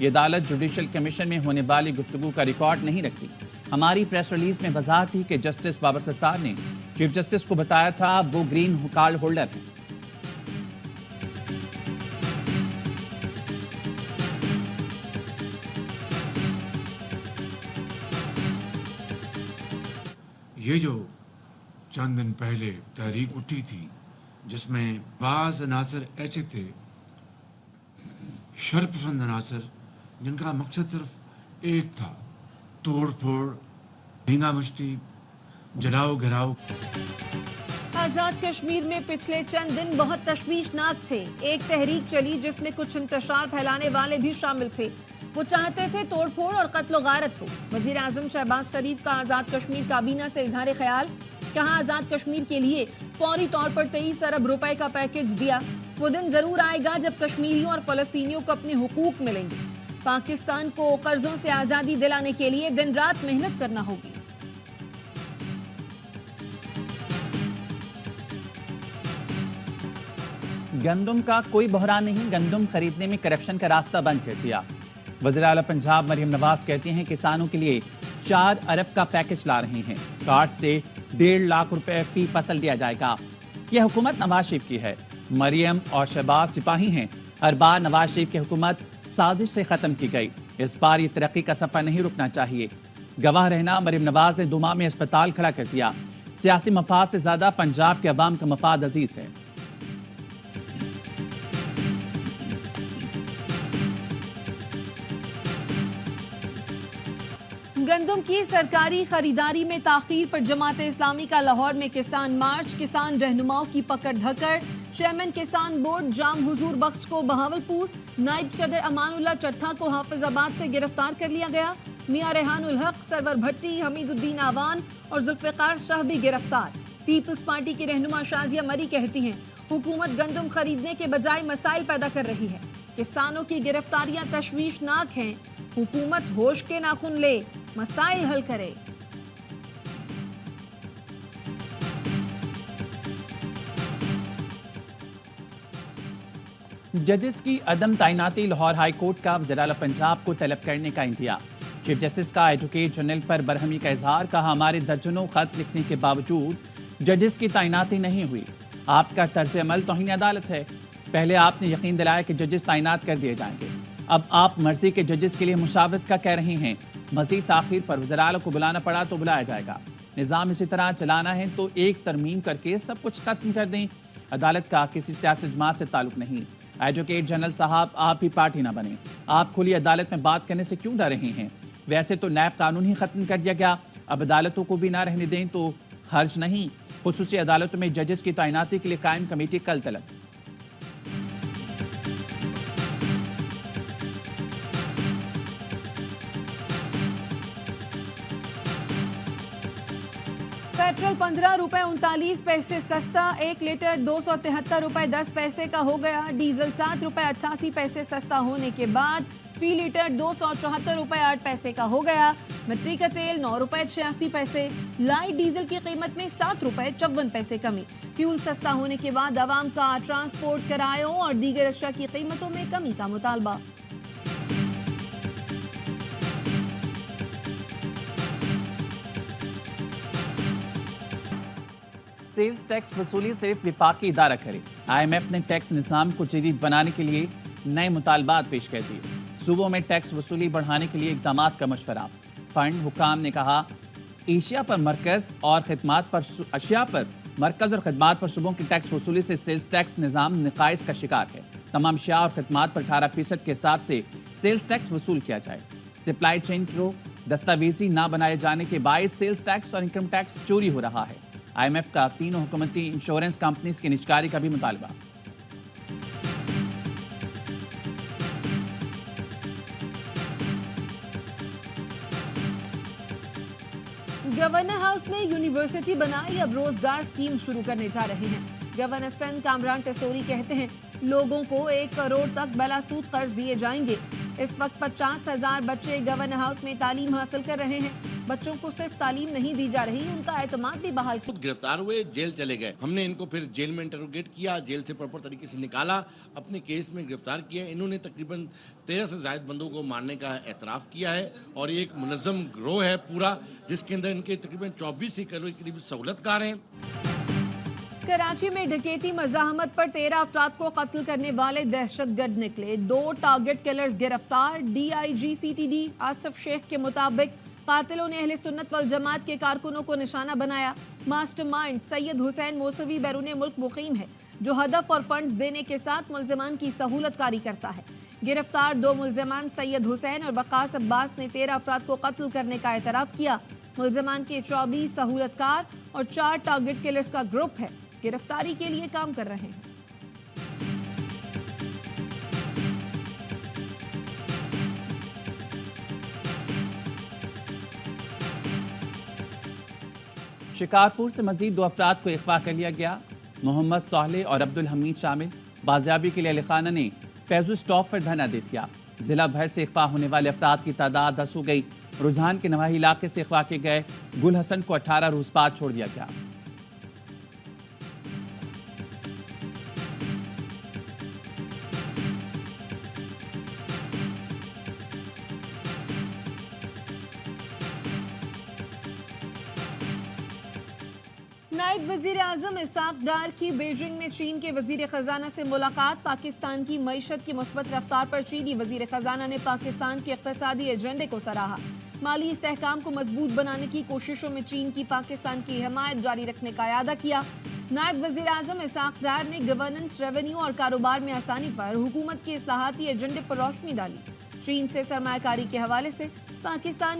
یہ عدالت judicial commission میں ہونے والی گفتگو کا ریکارڈ نہیں رکھتی۔ ہماری پریس ریلیز میں وضاحت تھی کہ جسٹس بابر ستار نے چیف جسٹس کو بتایا تھا وہ گرین کارڈ ہولڈر ہیں۔ یہ جو چند دن پہلے تحریک اٹھی تھی جس میں بعض عناصر ایسے تھے شر پسند عناصر جن کا مقصد صرف ایک تھا، توڑ پھوڑ، دھینگا مشتی، جلاؤ گھراؤ۔ آزاد کشمیر میں پچھلے چند دن بہت تشویشناک تھے۔ ایک تحریک چلی جس میں کچھ انتشار پھیلانے والے بھی شامل تھے۔ وہ چاہتے تھے توڑ پھوڑ اور قتل و غارت ہو۔ وزیر اعظم شہباز شریف کا آزاد کشمیر کابینہ سے اظہار خیال، کہا آزاد کشمیر کے لیے فوری طور پر 23 ارب روپے کا پیکج دیا۔ وہ دن ضرور آئے گا جب کشمیریوں اور فلسطینیوں کو اپنے حقوق ملیں گے۔ پاکستان کو قرضوں سے آزادی دلانے کے لیے دن رات محنت کرنا ہوگی۔ گندم کا کوئی بحران نہیں، گندم خریدنے میں کرپشن کا راستہ بند کر دیا۔ وزیر اعلیٰ پنجاب مریم نواز کہتی ہیں کسانوں کے لیے 4 ارب کا پیکج لا رہے ہیں، کارڈ سے 1.5 لاکھ روپے فی فصل دیا جائے گا۔ یہ حکومت نواز شریف کی ہے۔ مریم اور شہباز سپاہی ہیں۔ ہر بار نواز شریف کی حکومت سازش سے ختم کی گئی، اس بار یہ ترقی کا سفر نہیں رکنا چاہیے۔ گواہ رہنا مریم نواز نے 2 ماہ میں اسپتال کھڑا کر دیا۔ سیاسی مفاد سے زیادہ پنجاب کے عوام کا مفاد عزیز ہے۔ گندم کی سرکاری خریداری میں تاخیر پر جماعت اسلامی کا لاہور میں کسان مارچ، کسان رہنماؤں کی پکڑ دھکڑ، چیئرمین کسان بورڈ جام حضور بخش کو بہاولپور، نائب صدر امان اللہ چٹھا کو حافظ آباد سے گرفتار کر لیا گیا۔ میاں ریحان الحق، سرور بھٹی، حمید الدین آوان اور ذوالفقار شاہ بھی گرفتار۔ پیپلز پارٹی کی رہنما شازیہ مری کہتی ہیں حکومت گندم خریدنے کے بجائے مسائل پیدا کر رہی ہے۔ کسانوں کی گرفتاریاں تشویشناک ہیں، حکومت ہوش کے ناخن لے، مسائل حل کرے۔ ججز کی عدم تعیناتی، لاہور ہائی کورٹ کا وزیر اعلیٰ پنجاب کو طلب کرنے کا انتہا۔ چیف جسٹس کا ایڈوکیٹ جنرل پر برہمی کا اظہار، کہا ہمارے درجنوں خط لکھنے کے باوجود ججز کی تعیناتی نہیں ہوئی۔ آپ کا طرز عمل توہین عدالت ہے۔ پہلے آپ نے یقین دلایا کہ ججز تعینات کر دیے جائیں گے، اب آپ مرضی کے ججز کے لیے مشاورت کا کہہ رہے ہیں۔ مزید تاخیر پر وزیر اعلیٰ کو بلانا پڑا تو بلایا جائے گا۔ نظام اسی طرح چلانا ہے تو ایک ترمیم کر کے سب کچھ ختم کر دیں۔ عدالت کا کسی سیاسی جماعت سے تعلق نہیں۔ ایڈوکیٹ جنرل صاحب، آپ بھی پارٹی نہ بنیں۔ آپ کھلی عدالت میں بات کرنے سے کیوں ڈر رہے ہیں؟ ویسے تو نیب قانون ہی ختم کر دیا گیا، اب عدالتوں کو بھی نہ رہنے دیں تو حرج نہیں۔ خصوصی عدالتوں میں ججز کی تعیناتی کے لیے قائم کمیٹی کل طلب۔ پیٹرول 15 روپے 39 پیسے سستا، 1 لیٹر 273 روپے 10 پیسے کا ہو گیا۔ ڈیزل 7 روپے 88 پیسے سستا ہونے کے بعد فی لیٹر 274 روپے 8 پیسے کا ہو گیا۔ مٹی کا تیل 9 روپے 86 پیسے، لائٹ ڈیزل کی قیمت میں 7 روپے 54 پیسے کمی۔ فیول سستا ہونے کے بعد عوام کا ٹرانسپورٹ کرایوں اور دیگر اشیاء کی قیمتوں میں کمی کا مطالبہ۔ سیلز ٹیکس وصولی صرف وفاقی ادارہ کرے۔ آئی ایم ایف نے ٹیکس نظام کو جدید بنانے کے لیے نئے مطالبات پیش کر دیے۔ صوبوں میں ٹیکس وصولی بڑھانے کے لیے اقدامات کا مشورہ۔ فنڈ حکام نے کہا اشیاء پر مرکز اور خدمات پر صوبوں کی ٹیکس وصولی سے سیلز ٹیکس نظام نقائص کا شکار ہے۔ تمام اشیاء اور خدمات پر 18% کے حساب سے سیلز ٹیکس وصول کیا جائے۔ سپلائی چین کو دستاویزی نہ بنائے جانے کے باعث سیلز ٹیکس اور انکم ٹیکس چوری ہو رہا ہے۔ آئی ایم ایف کا تینوں حکومتی انشورنس کمپنیز کی نجکاری کا بھی مطالبہ۔ گورنر ہاؤس میں یونیورسٹی بنائی، اب روزگار اسکیم شروع کرنے جا رہے ہیں۔ گورنر سندھ کامران ٹیسوری کہتے ہیں لوگوں کو 1 کروڑ تک بلا سود قرض دیے جائیں گے۔ اس وقت 50,000 بچے گورنر ہاؤس میں تعلیم حاصل کر رہے ہیں. بچوں کو صرف تعلیم نہیں دی جا رہی، ان کا اعتماد بھی بحال کیا. خود گرفتار ہوئے، جیل چلے گئے. ہم نے ان کو پھر جیل میں انٹروگیٹ کیا، جیل سے پراپر طریقے سے نکالا، اپنے کیس میں گرفتار کیا. انہوں نے تقریباً 13 سے زائد بندوں کو مارنے کا اعتراف کیا ہے، اور یہ ایک منظم گروہ ہے پورا، جس کے اندر ان کے تقریباً 24 سے قریب سہولت کار ہیں. کراچی میں ڈکیتی مزاحمت پر 13 افراد کو قتل کرنے والے دہشت گرد نکلے. 2 ٹارگٹ کلرز گرفتار. DIG CTD آصف شیخ کے مطابق قاتلوں نے اہل سنت والجماعت کے کارکنوں کو نشانہ بنایا. ماسٹر مائنڈ سید حسین موسوی بیرون ملک مقیم ہے، جو ہدف اور فنڈز دینے کے ساتھ ملزمان کی سہولت کاری کرتا ہے. گرفتار 2 ملزمان سید حسین اور وقاص عباس نے 13 افراد کو قتل کرنے کا اعتراف کیا. ملزمان کے 24 سہولت کار اور 4 ٹارگٹ کلرز کا گروپ ہے، گرفتاری کے لیے کام کر رہے ہیں. شکارپور سے مزید 2 افراد کو اغوا کر لیا گیا. محمد صالح اور عبد الحمید شامل. بازیابی کے لیے اہل خانہ نے فیضو اسٹاپ پر دھرنا دے دیا. ضلع بھر سے اغوا ہونے والے افراد کی تعداد 10 ہو گئی. رجحان کے نواحی علاقے سے اغوا کیے گئے گل حسن کو 18 روز بعد چھوڑ دیا گیا. نائب وزیر اعظم اسحاق ڈار کی بیجنگ میں چین کے وزیر خزانہ سے ملاقات. پاکستان کی معیشت کی مثبت رفتار پر چینی وزیر خزانہ نے پاکستان کے اقتصادی ایجنڈے کو سراہا. مالی استحکام کو مضبوط بنانے کی کوششوں میں چین کی پاکستان کی حمایت جاری رکھنے کا اعادہ کیا. نائب وزیر اعظم اسحاق ڈار نے گورننس، ریونیو اور کاروبار میں آسانی پر حکومت کے اصلاحاتی ایجنڈے پر روشنی ڈالی. چین سے سرمایہ کاری کے حوالے سے پاکستان